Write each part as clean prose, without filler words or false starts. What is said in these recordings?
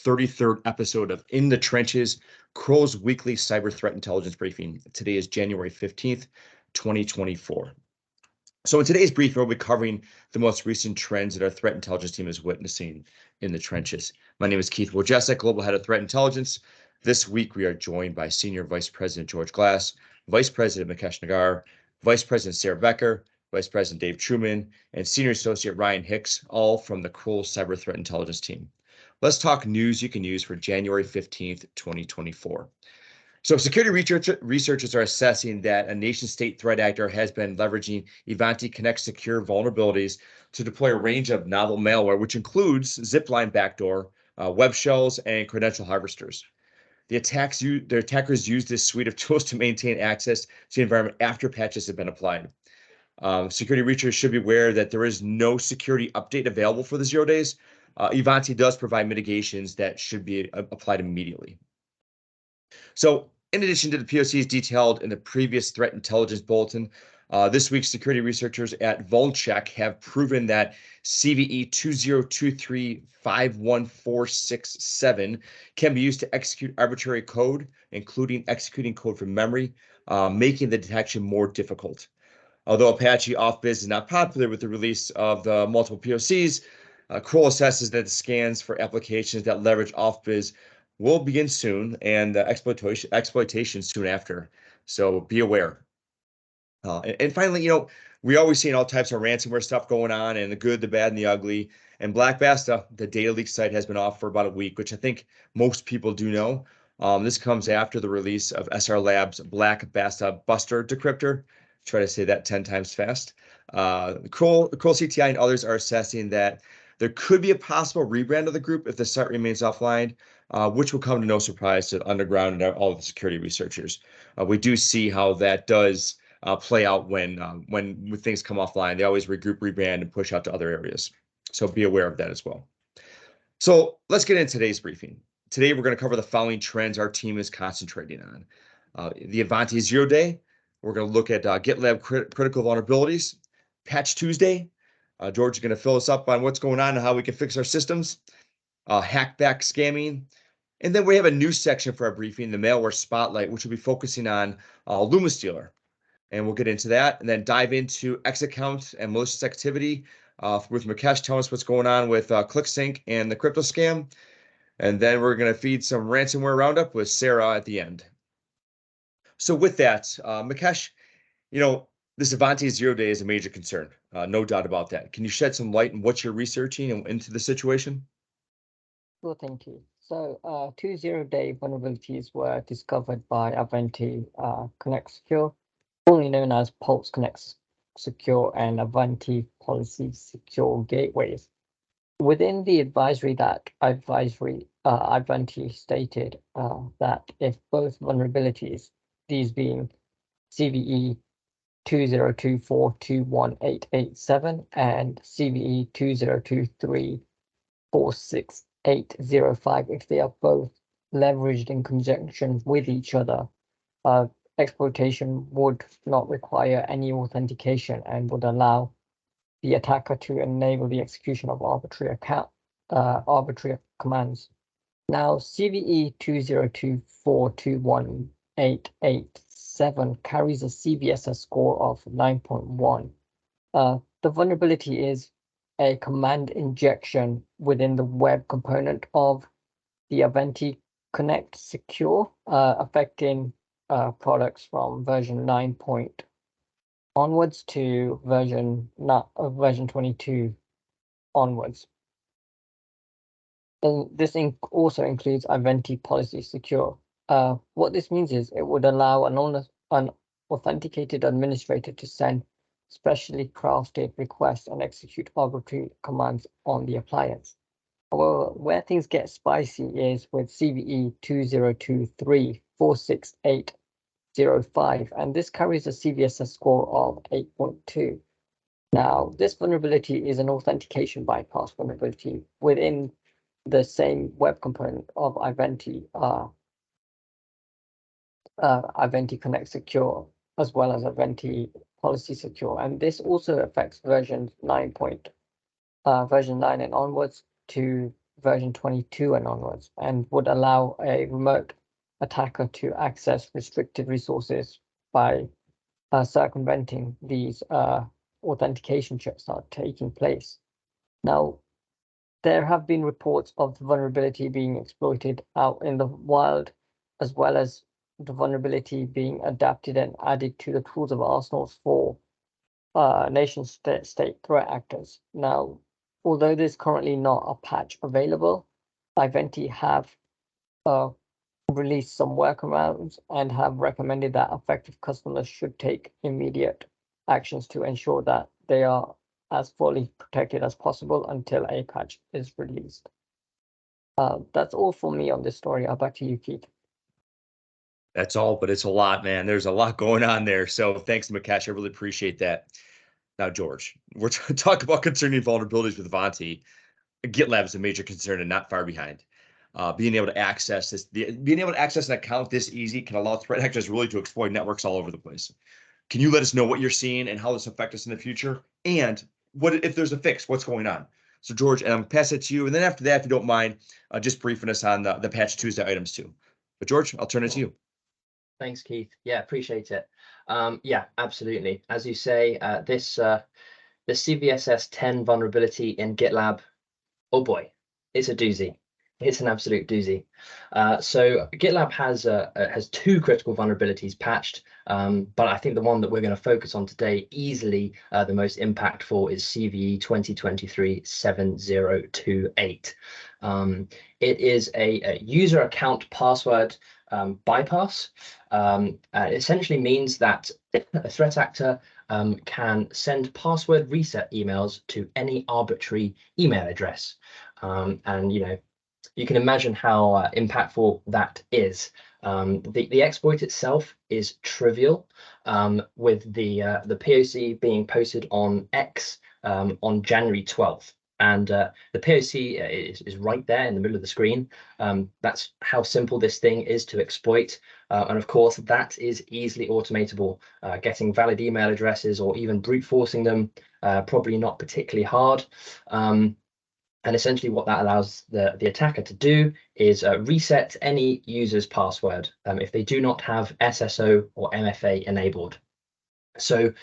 33rd episode of In the Trenches, Crow's weekly cyber threat intelligence briefing. Today is January 15th, 2024. So in today's briefing, we'll be covering the most recent trends that our threat intelligence team is witnessing in the trenches. My name is Keith Wojcicki, Global Head of Threat Intelligence. This week, we are joined by Senior Vice President George Glass, Vice President Mikesh Nagar, Vice President Sarah Becker, Vice President Dave Truman, and Senior Associate Ryan Hicks, all from the Kroll Cyber Threat Intelligence team. Let's talk news you can use for January 15th, 2024. So security researchers are assessing that a nation-state threat actor has been leveraging Ivanti Secure vulnerabilities to deploy a range of novel malware, which includes zipline backdoor, web shells, and credential harvesters. The attackers use this suite of tools to maintain access to the environment after patches have been applied. Security researchers should be aware that there is no security update available for the 0 days. Ivanti does provide mitigations that should be applied immediately. So in addition to the POCs detailed in the previous threat intelligence bulletin, this week security researchers at VulCheck have proven that CVE 2023-51467 can be used to execute arbitrary code, including executing code from memory, making the detection more difficult. Although Apache Offbiz is not popular with the release of the multiple POCs, Kroll assesses that the scans for applications that leverage Offbiz will begin soon and exploitation soon after. So be aware. And finally, we always see all types of ransomware stuff going on, and the good, the bad, and the ugly. And Black Basta, the data leak site, has been off for about a week, which I think most people do know. This comes after the release of SR Labs' Black Basta Buster decryptor. Try to say that 10 times fast. Kroll CTI and others are assessing that there could be a possible rebrand of the group if the site remains offline, which will come to no surprise to Underground and all of the security researchers. We do see how that does play out when things come offline. They always regroup, rebrand, and push out to other areas. So be aware of that as well. So let's get into today's briefing. Today, we're going to cover the following trends our team is concentrating on. The Ivanti Zero-Day. We're going to look at GitLab critical vulnerabilities. Patch Tuesday. George is going to fill us up on what's going on and how we can fix our systems. Hackback scamming. And then we have a new section for our briefing, the malware spotlight, which will be focusing on LUMMASTEALER. And we'll get into that and then dive into X account and malicious activity with Mikesh telling us what's going on with CLINKSINK and the crypto scam. And then we're going to feed some ransomware roundup with Sarah at the end. So with that, Mikesh, this Ivanti Zero-Day is a major concern, no doubt about that. Can you shed some light on what you're researching and into the situation? Well, thank you. So 2 0-day vulnerabilities were discovered by Ivanti Connect Secure, formerly known as Pulse Connect Secure and Ivanti Policy Secure Gateways. Within the advisory, Ivanti stated that if both vulnerabilities, these being CVE 2024-21887 and CVE 2023-46805, if they are both leveraged in conjunction with each other, exploitation would not require any authentication and would allow the attacker to enable the execution of arbitrary commands. Now, CVE 2024-21887 carries a CVSS score of 9.1. The vulnerability is a command injection within the web component of the Ivanti Connect Secure, affecting products from version 9 onwards to version 22 onwards. And this also includes Ivanti Policy Secure. What this means is it would allow an authenticated administrator to send specially crafted requests and execute arbitrary commands on the appliance. However, where things get spicy is with CVE 2023-46805, and this carries a CVSS score of 8.2. Now, this vulnerability is an authentication bypass vulnerability within the same web component of Ivanti Connect Secure, as well as Ivanti Policy Secure, and this also affects version 9 and onwards to version 22 and onwards, and would allow a remote attacker to access restricted resources by circumventing these authentication checks that are taking place. Now, there have been reports of the vulnerability being exploited out in the wild, as well as the vulnerability being adapted and added to the tools of arsenals for nation-state threat actors. Now, although there's currently not a patch available, Ivanti have released some workarounds and have recommended that affected customers should take immediate actions to ensure that they are as fully protected as possible until a patch is released. That's all for me on this story. Back to you, Keith. That's all, but it's a lot, man. There's a lot going on there. So thanks, Mukesh. I really appreciate that. Now, George, we're talking about concerning vulnerabilities with Ivanti. GitLab is a major concern and not far behind. Being able to access this, being able to access an account this easy can allow threat actors really to exploit networks all over the place. Can you let us know what you're seeing and how this affects us in the future? And what if there's a fix? What's going on? So, George, and I'm pass it to you. And then after that, if you don't mind, just briefing us on the patch Tuesday items too. But George, I'll turn it to you. Thanks, Keith. Yeah, appreciate it. Yeah, absolutely. As you say, the CVSS 10 vulnerability in GitLab, oh boy, it's a doozy. It's an absolute doozy. So GitLab has two critical vulnerabilities patched, but I think the one that we're going to focus on today, easily the most impactful, is CVE 2023-7028. It is a user account password bypass. It essentially means that a threat actor can send password reset emails to any arbitrary email address. And you can imagine how impactful that is. The exploit itself is trivial, with the POC being posted on X on January 12th. And the POC is right there in the middle of the screen. That's how simple this thing is to exploit. And of course, that is easily automatable. Getting valid email addresses or even brute forcing them, probably not particularly hard. And essentially what that allows the attacker to do is reset any user's password if they do not have SSO or MFA enabled. So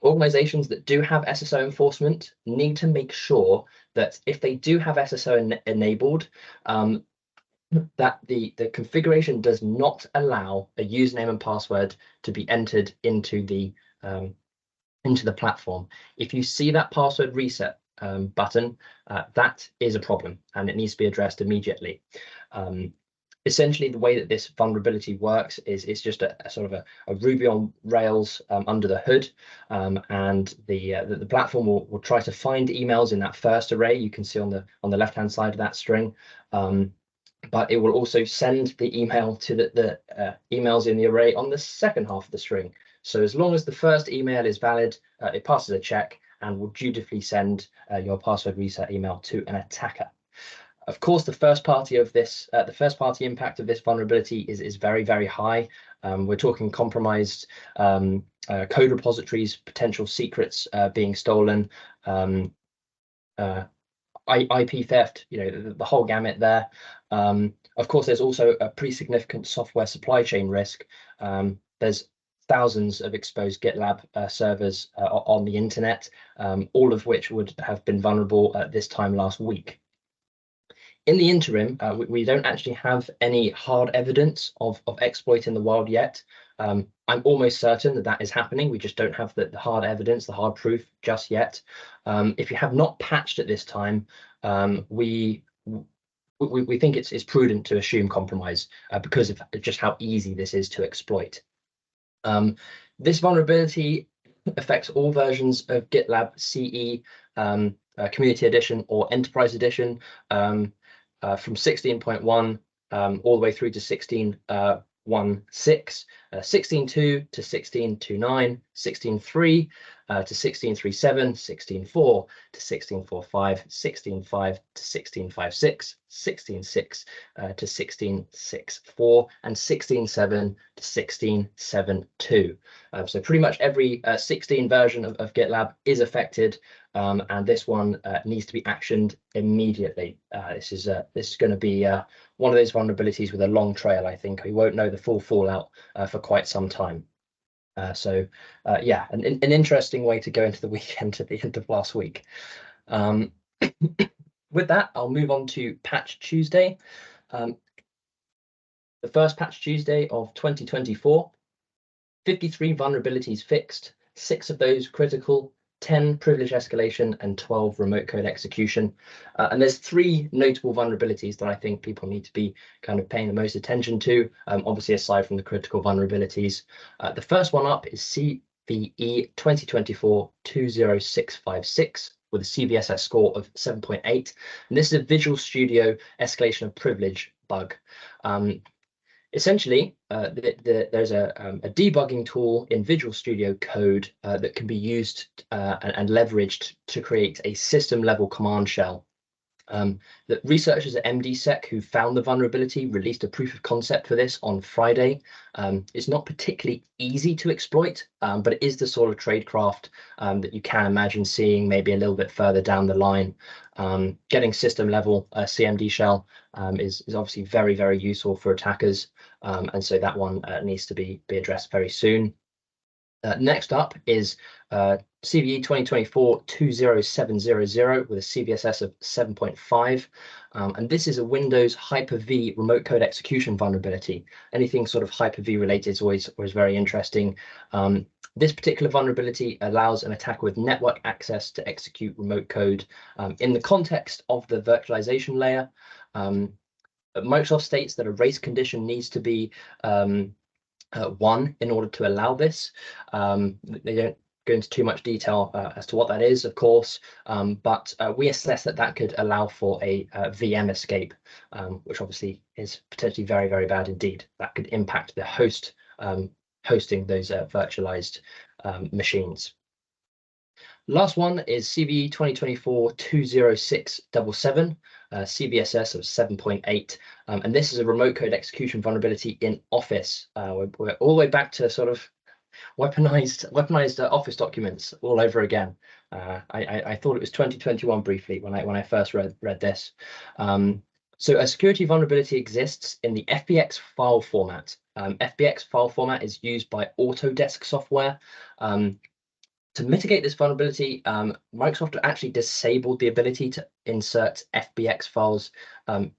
organizations that do have SSO enforcement need to make sure that if they do have SSO enabled, that the configuration does not allow a username and password to be entered into the platform. If you see that password reset button, that is a problem and it needs to be addressed immediately. Essentially, the way that this vulnerability works is it's just a sort of a Ruby on Rails under the hood, and the platform will try to find emails in that first array you can see on the left-hand side of that string, but it will also send the email to the emails in the array on the second half of the string. So as long as the first email is valid, it passes a check and will dutifully send your password reset email to an attacker. Of course, the first party impact of this vulnerability is very, very high. We're talking compromised code repositories, potential secrets being stolen, IP theft, the whole gamut there. Of course, there's also a pretty significant software supply chain risk. There's thousands of exposed GitLab servers on the internet, all of which would have been vulnerable at this time last week. In the interim, we don't actually have any hard evidence of exploit in the wild yet. I'm almost certain that is happening. We just don't have the hard evidence, the hard proof just yet. If you have not patched at this time, we think it's prudent to assume compromise because of just how easy this is to exploit. This vulnerability affects all versions of GitLab CE, Community Edition or Enterprise Edition, from 16.1 all the way through to 16.16, 16.2 to 16.29, 16.3 to 16.37, 16.4 to 16.45, 16.5 to 16.56, 16.6 to 16.6.4, and 16.7 to 16.7.2. So pretty much every 16 version of GitLab is affected. and this one needs to be actioned immediately. This is going to be one of those vulnerabilities with a long trail. I think we won't know the full fallout for quite some time. Yeah, an interesting way to go into the weekend at the end of last week. With that, I'll move on to Patch Tuesday. The first Patch Tuesday of 2024, 53 vulnerabilities fixed, 6 of those critical, 10 privilege escalation, and 12 remote code execution. And there's 3 notable vulnerabilities that I think people need to be kind of paying the most attention to, obviously aside from the critical vulnerabilities. The first one up is CVE 2024-20656 with a CVSS score of 7.8. And this is a Visual Studio escalation of privilege bug. Essentially, there's a debugging tool in Visual Studio Code that can be used and leveraged to create a system-level command shell. The researchers at MDSec who found the vulnerability released a proof of concept for this on Friday. It's not particularly easy to exploit, but it is the sort of tradecraft that you can imagine seeing maybe a little bit further down the line. Getting system-level CMD shell is obviously very, very useful for attackers, and so that one needs to be addressed very soon. Next up is CVE 2024-20700 with a CVSS of 7.5, and this is a Windows Hyper-V remote code execution vulnerability. Anything sort of Hyper-V related is always very interesting. This particular vulnerability allows an attacker with network access to execute remote code in the context of the virtualization layer. Microsoft states that a race condition needs to be 1 in order to allow this. They don't go into too much detail as to what that is, of course, but we assess that could allow for a VM escape, which obviously is potentially very, very bad indeed. That could impact the host hosting those virtualized machines. Last one is CVE 2024-20677, CVSS of 7.8, and this is a remote code execution vulnerability in Office. We're all the way back to sort of weaponized Office documents all over again. I thought it was 2021 briefly when I first read this. So a security vulnerability exists in the FBX file format. FBX file format is used by Autodesk software. To mitigate this vulnerability, Microsoft actually disabled the ability to insert FBX files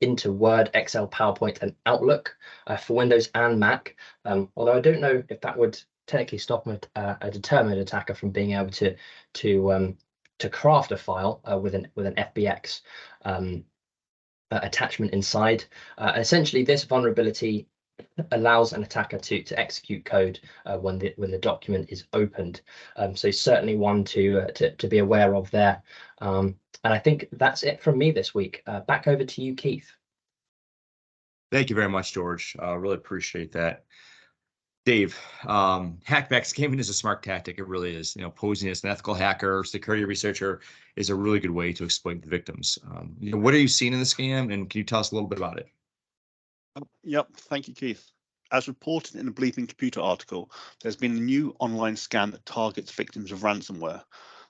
into Word, Excel, PowerPoint, and Outlook for Windows and Mac. Although I don't know if that would technically stop a determined attacker from being able to craft a file with an FBX attachment inside. Essentially, this vulnerability allows an attacker to execute code when the document is opened. So certainly one to be aware of there. And I think that's it from me this week. Back over to you, Keith. Thank you very much, George. Really appreciate that. Dave, hackback scamming is a smart tactic. It really is. Posing as an ethical hacker or security researcher is a really good way to exploit the victims. What are you seeing in the scam, and can you tell us a little bit about it? Yep, thank you, Keith. As reported in the Bleeping Computer article, there's been a new online scam that targets victims of ransomware.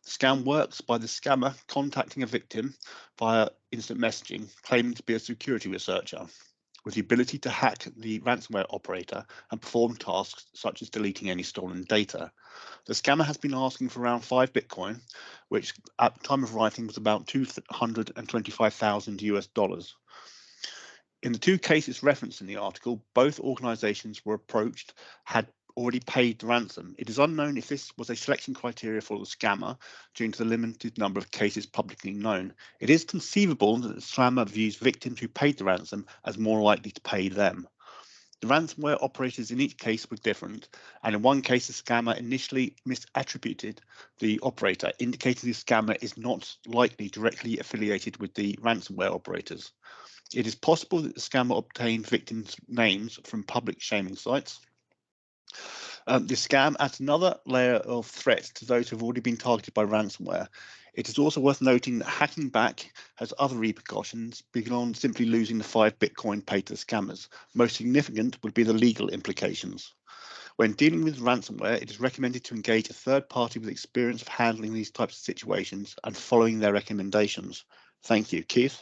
The scam works by the scammer contacting a victim via instant messaging, claiming to be a security researcher, with the ability to hack the ransomware operator and perform tasks such as deleting any stolen data. The scammer has been asking for around 5 Bitcoin, which at the time of writing was about $225,000 US. In the 2 cases referenced in the article, both organizations were approached, had already paid the ransom. It is unknown if this was a selection criteria for the scammer due to the limited number of cases publicly known. It is conceivable that the scammer views victims who paid the ransom as more likely to pay them. The ransomware operators in each case were different, and in one case the scammer initially misattributed the operator, indicating the scammer is not likely directly affiliated with the ransomware operators. It is possible that the scammer obtained victims' names from public shaming sites. The scam adds another layer of threat to those who have already been targeted by ransomware. It is also worth noting that hacking back has other repercussions beyond simply losing the 5 Bitcoin paid to the scammers. Most significant would be the legal implications. When dealing with ransomware, it is recommended to engage a third party with experience of handling these types of situations and following their recommendations. Thank you. Keith?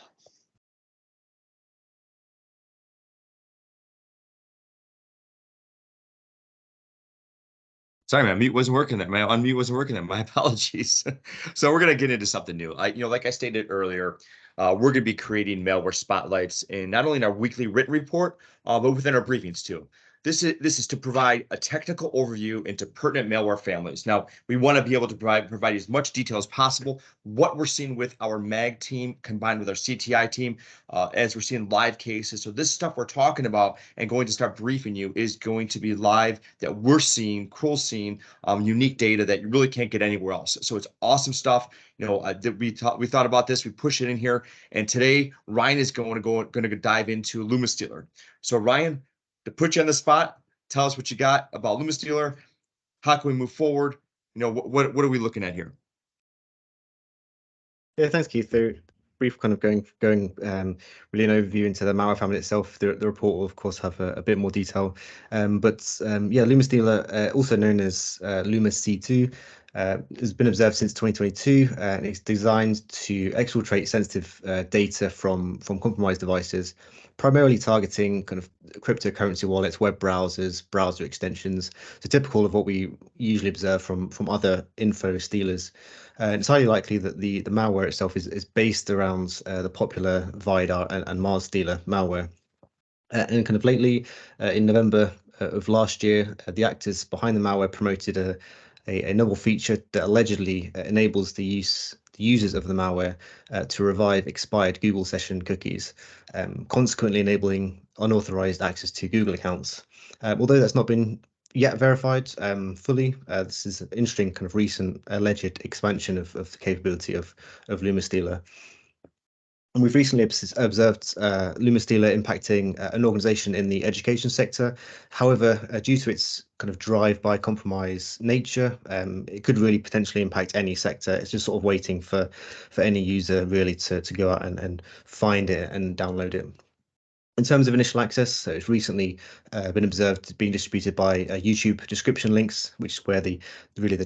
Sorry, my mute wasn't working there. My unmute wasn't working there. My apologies. So we're going to get into something new. Like I stated earlier, we're going to be creating malware spotlights in not only in our weekly written report, but within our briefings too. This is to provide a technical overview into pertinent malware families. Now, we want to be able to provide as much detail as possible, what we're seeing with our MAG team combined with our CTI team, as we're seeing live cases. So this stuff we're talking about and going to start briefing you is going to be live that we're seeing, Kroll's seeing, unique data that you really can't get anywhere else. So it's awesome stuff. We thought about this, we push it in here, and today Ryan is going to dive into LUMMASTEALER. So Ryan, to put you on the spot, tell us what you got about LUMMASTEALER. How can we move forward? What are we looking at here? Yeah, thanks, Keith. So brief kind of going really an overview into the malware family itself. The report will of course have a bit more detail, yeah, LUMMASTEALER, also known as LUMMAC2, has been observed since 2022, and it's designed to exfiltrate sensitive data from compromised devices, primarily targeting kind of cryptocurrency wallets, web browsers, browser extensions. So typical of what we usually observe from other info stealers. It's highly likely that the malware itself is based around the popular VIDAR and MarsDealer malware. And kind of lately, in November of last year, the actors behind the malware promoted a novel feature that allegedly enables the users of the malware to revive expired Google session cookies, consequently enabling unauthorized access to Google accounts. Although that's not been yet verified fully, this is an interesting kind of recent alleged expansion of the capability of LUMMASTEALER. And we've recently observed LUMMASTEALER impacting an organization in the education sector. However, due to its kind of drive by compromise nature, it could really potentially impact any sector. It's just sort of waiting for any user really to go out and find it and download it. In terms of initial access, it's recently been observed being distributed by YouTube description links, which is where the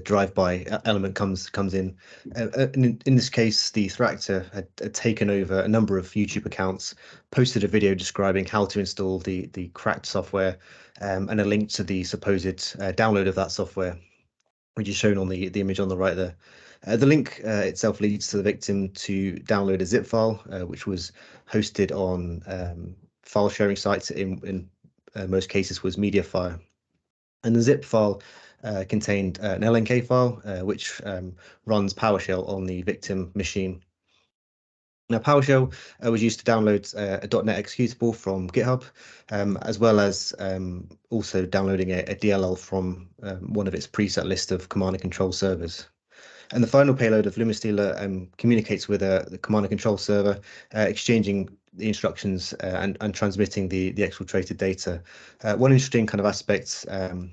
drive-by element comes in. In this case, the threat actor had taken over a number of YouTube accounts, posted a video describing how to install the cracked software, and a link to the supposed download of that software, which is shown on the image on the right there. The link itself leads to the victim to download a zip file, which was hosted on file sharing sites, in most cases was Mediafire. And the zip file contained an LNK file, which runs PowerShell on the victim machine. Now, PowerShell was used to download a .NET executable from GitHub, as well as also downloading a DLL from one of its preset list of command and control servers. And the final payload of LUMMASTEALER communicates with the command and control server, exchanging the instructions and transmitting the exfiltrated data. One interesting kind of aspect, kind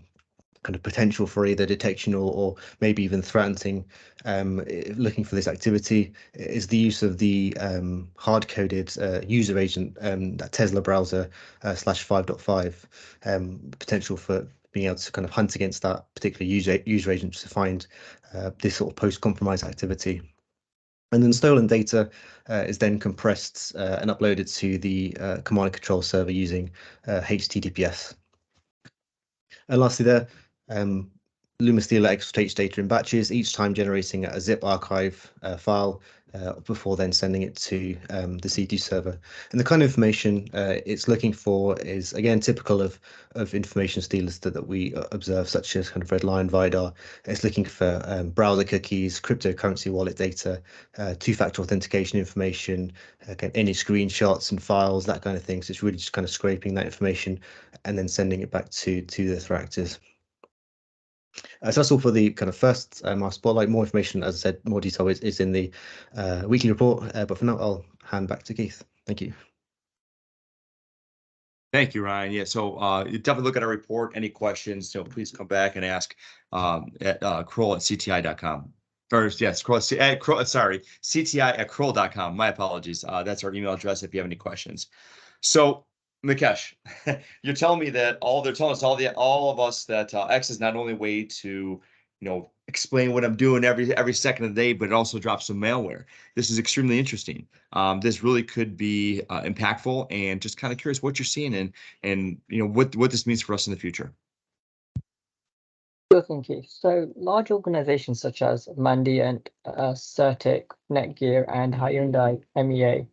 of potential for either detection or maybe even threatening, looking for this activity, is the use of the hard-coded user agent, that Tesla browser /5.5, potential for being able to kind of hunt against that particular user agent to find this sort of post-compromise activity. And then stolen data is then compressed and uploaded to the command and control server using HTTPS. And lastly there, LUMMASTEALER exfiltrates data in batches, each time generating a zip archive file before then sending it to the C2 server. And the kind of information it's looking for is, again, typical of information stealers that we observe, such as kind of Red Lion, VIDAR. It's looking for browser cookies, cryptocurrency wallet data, two-factor authentication information, again, any screenshots and files, that kind of thing. So it's really just kind of scraping that information and then sending it back to the threat actors. So that's all for the kind of first spotlight. More information, as I said, more detail is in the weekly report. But for now, I'll hand back to Keith. Thank you. Thank you, Ryan. Yeah, so you definitely look at our report. Any questions, please come back and ask at Kroll@cti.com. Or yes, CTI@Kroll.com. My apologies. That's our email address if you have any questions. So Mikesh, you're telling me that they're telling us all of us that X is not only a way to, explain what I'm doing every second of the day, but it also drops some malware. This is extremely interesting. This really could be impactful, and just kind of curious what you're seeing and what this means for us in the future. Sure thing, Keith. So large organizations such as Mandiant, Certic, Netgear, and Hyundai MEA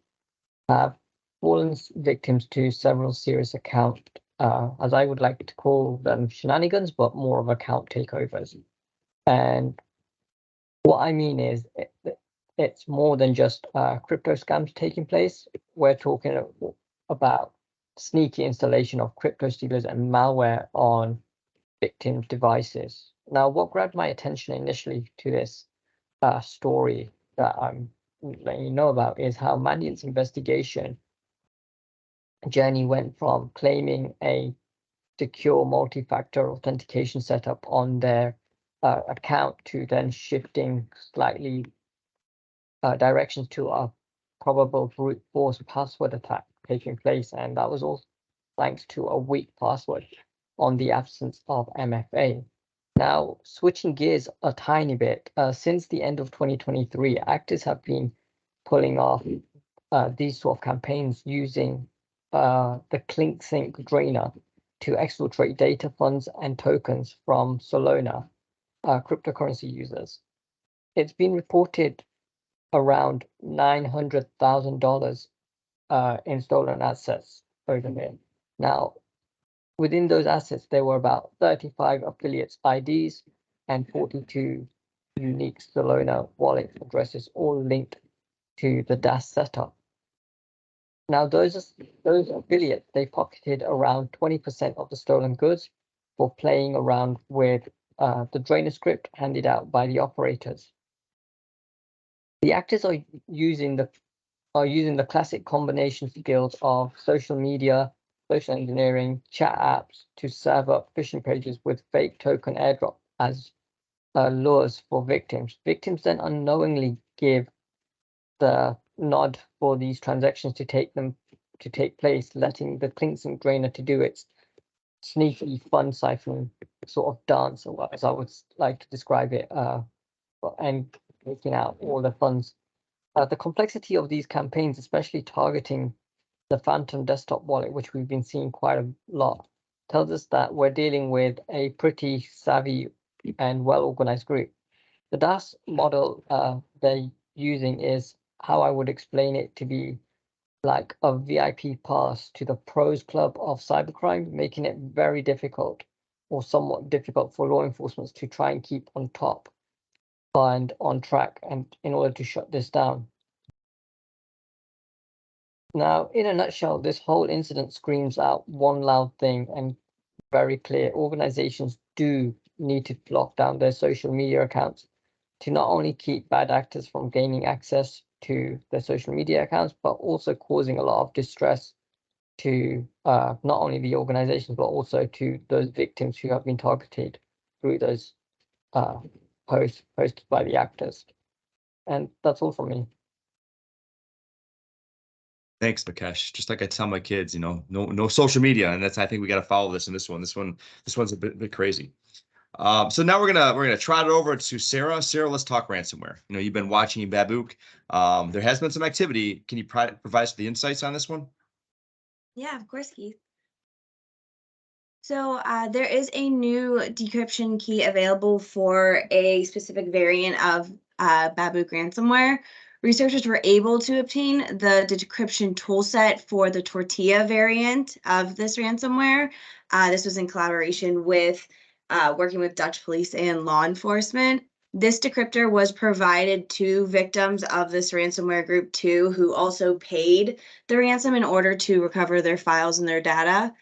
have fallen victims to several serious account, as I would like to call them, shenanigans, but more of account takeovers. And what I mean is it's more than just crypto scams taking place. We're talking about sneaky installation of crypto stealers and malware on victims' devices. Now, what grabbed my attention initially to this story that I'm letting you know about is how Mandiant's investigation journey went from claiming a secure multi-factor authentication setup on their account to then shifting slightly directions to a probable brute force password attack taking place, and that was all thanks to a weak password on the absence of MFA. Now, switching gears a tiny bit, since the end of 2023, actors have been pulling off these sort of campaigns using the CLINKSINK drainer to exfiltrate data, funds, and tokens from Solana cryptocurrency users. It's been reported around $900,000 in stolen assets over here. Now, within those assets, there were about 35 affiliates IDs and 42 unique Solana wallet addresses, all linked to the DAS setup. Now, those affiliates, they pocketed around 20% of the stolen goods for playing around with the drainer script handed out by the operators. The actors are using the classic combination skills of social media, social engineering, chat apps to serve up phishing pages with fake token airdrop as lures for victims. Victims then unknowingly give the nod for these transactions to take place, letting the CLINKSINK drainer to do its sneaky fund siphoning sort of dance, or as I would like to describe it, and taking out all the funds. The complexity of these campaigns, especially targeting the Phantom desktop wallet, which we've been seeing quite a lot, tells us that we're dealing with a pretty savvy and well-organized group. The DAS model they're using is how I would explain it to be like a VIP pass to the pros club of cybercrime, making it very difficult or somewhat difficult for law enforcement to try and keep on top and on track and in order to shut this down. Now, in a nutshell, this whole incident screams out one loud thing and very clear. Organizations do need to lock down their social media accounts to not only keep bad actors from gaining access to their social media accounts, but also causing a lot of distress to not only the organizations, but also to those victims who have been targeted through those posts posted by the actors. And that's all from me. Thanks, Mikesh. Just like I tell my kids, no social media, and I think we got to follow this in this one. This one's a bit crazy. So now we're gonna trot it over to Sarah. Sarah, let's talk ransomware. You've been watching Babook. There has been some activity. Can you provide us the insights on this one? Yeah, of course, Keith. So there is a new decryption key available for a specific variant of Babook ransomware. Researchers were able to obtain the decryption toolset for the Tortilla variant of this ransomware. This was in collaboration with working with Dutch police and law enforcement. This decryptor was provided to victims of this ransomware group too, who also paid the ransom in order to recover their files and their data.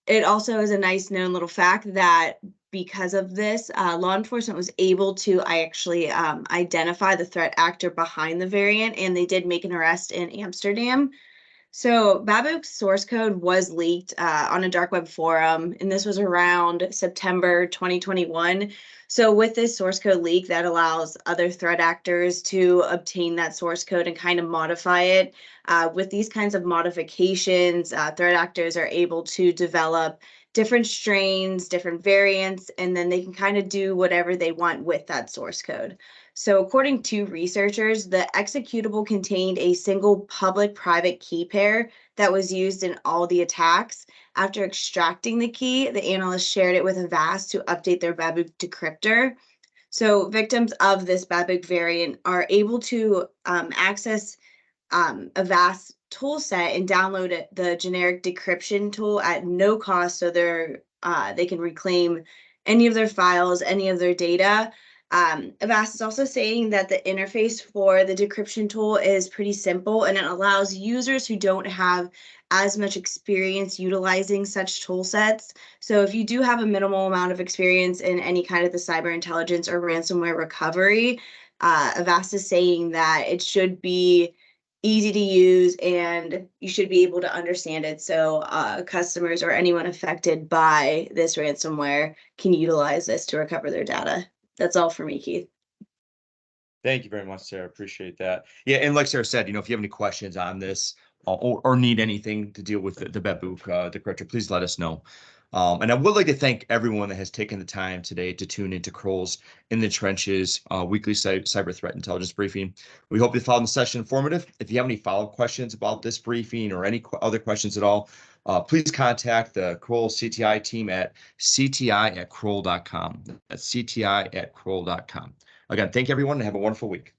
It also is a nice known little fact that because of this, law enforcement was able to actually identify the threat actor behind the variant, and they did make an arrest in Amsterdam. So Babook's source code was leaked on a dark web forum, and this was around September 2021. So with this source code leak, that allows other threat actors to obtain that source code and kind of modify it. With these kinds of modifications, threat actors are able to develop different strains, different variants, and then they can kind of do whatever they want with that source code. So according to researchers, the executable contained a single public-private key pair that was used in all the attacks. After extracting the key, the analysts shared it with Avast to update their Babook decryptor. So victims of this Babook variant are able to access Avast tool set and download the generic decryption tool at no cost, so they can reclaim any of their files, any of their data. Avast is also saying that the interface for the decryption tool is pretty simple, and it allows users who don't have as much experience utilizing such tool sets. So if you do have a minimal amount of experience in any kind of the cyber intelligence or ransomware recovery, Avast is saying that it should be easy to use and you should be able to understand it, so customers or anyone affected by this ransomware can utilize this to recover their data. That's all for me, Keith. Thank you very much, Sarah. Appreciate that. Yeah, and like Sarah said, if you have any questions on this or need anything to deal with the Babook decryptor, please let us know. And I would like to thank everyone that has taken the time today to tune into Kroll's In the Trenches weekly cyber threat intelligence briefing. We hope you found the session informative. If you have any follow-up questions about this briefing or any other questions at all, please contact the Kroll CTI team at cti@kroll.com. That's cti@kroll.com. Again, thank you, everyone, and have a wonderful week.